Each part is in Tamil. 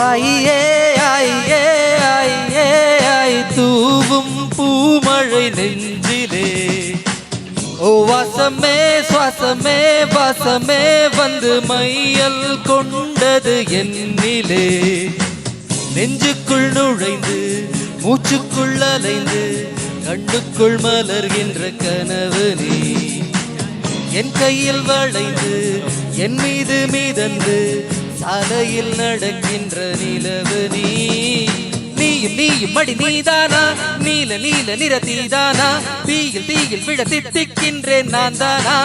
ஐயே ஐயே ஐயே ஐ தூவும் பூமழை நெஞ்சிலே வாசமே சுவாசமே வாசமே வந்து மையல் கொண்டது என்னிலே நெஞ்சுக்குள் நுழைந்து மூச்சுக்குள் அலைந்து கண்ணுக்குள் மலர்கின்ற கனவு நீ என் கையில் வளைந்து என் மீது மீதந்து சாலையில் நடக்கின்ற நிலவு நீ நீயும் நீயும் மடி நீதானா நீல நீல நிறத்தீதானா தீயில் தீயில் விழ தித்திக்கின்றேன் நான் தானா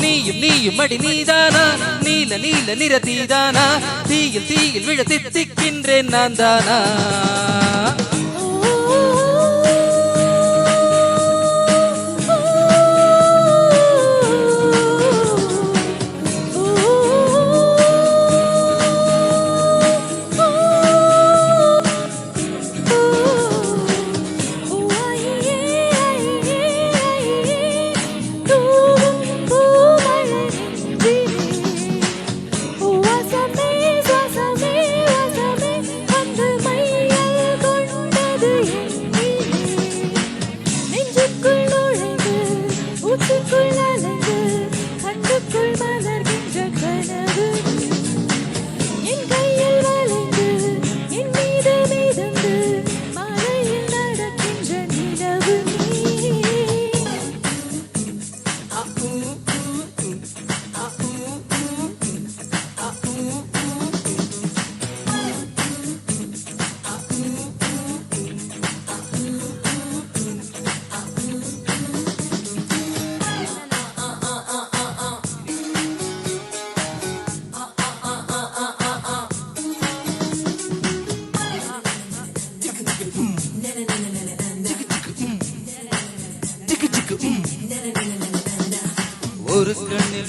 நீயும் நீயும் மடி நீதானா நீல நீல நிறத்தீதானா தீயில் தீயில் விழ தித்திக்கின்றேன் நான் தானா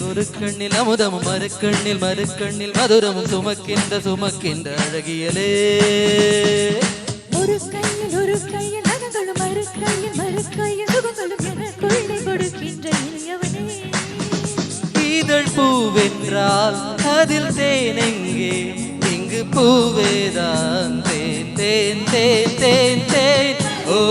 ஒரு கண்ணில் அமுதமும் மறுக்கண்ணில் மறுக்கண்ணில் மதுரமும் சுமக்கின்ற அழகியலே ஒரு கையில் நகங்களும் மறுக்கையில் சுகங்களும் எனக்குள்ளே கொடுக்கின்ற இளையவனே இதழ் பூவென்றால் அதில் தேனெங்கே இங்கு பூவேதான் தேன் தேன் தேன் தேன் தேன் ஓ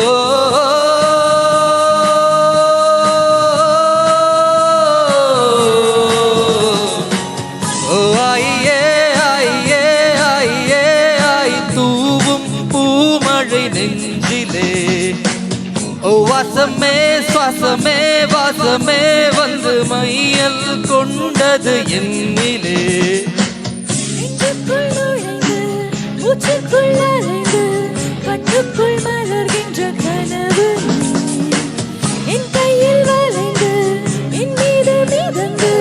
வாசமே சுவாசமே வாசமே வந்து மையல் கொண்டது என்னிலே நெஞ்சுக்குள் நுழைந்து மூச்சுக்குள் அலைந்து கண்ணுக்குள் மலர்கின்ற கனவு என் கையில் வளைந்து என் மீது மிதந்து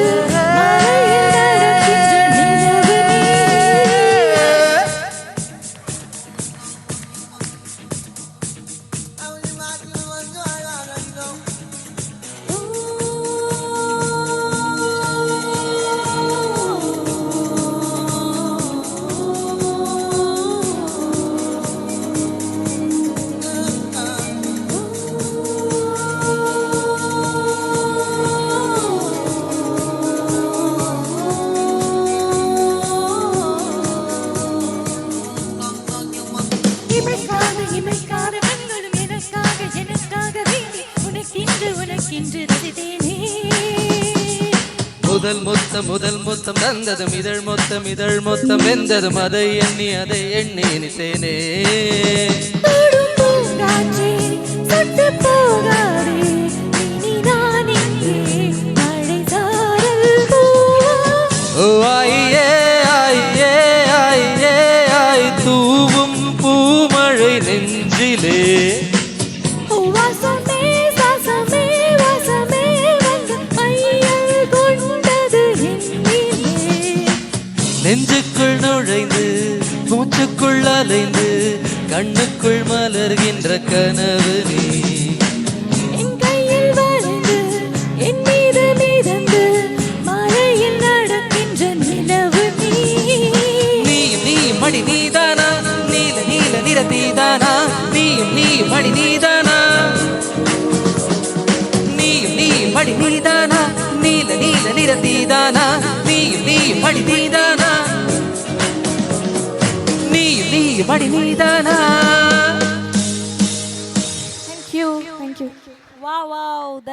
முதல் முத்தம் தந்ததும் இதழ் மொத்தம் வெந்ததும் அதை எண்ணி இனித்தேனே ஓ ஐயே ஐயே ஐயே ஐ தூவும் பூமழை நெஞ்சிலே நெஞ்சுக்குள் நுழைந்து மூச்சுக்குள் அலைந்து கண்ணுக்குள் மலர்கின்ற கனவு நீ என் கையில் வளைந்து என் மீது மிதந்து மழையில் நடக்கின்ற நிலவு நீ மடி நீதானா நீல நீல நிறத்தீதானா நீயும் மடி நீதானா நீயும் மடி நீதானா நீல நீல நிறத்தீதானா நீயும் மடி நீதானா நீயும் மடி நீதானா. Thank you. Wow, wow.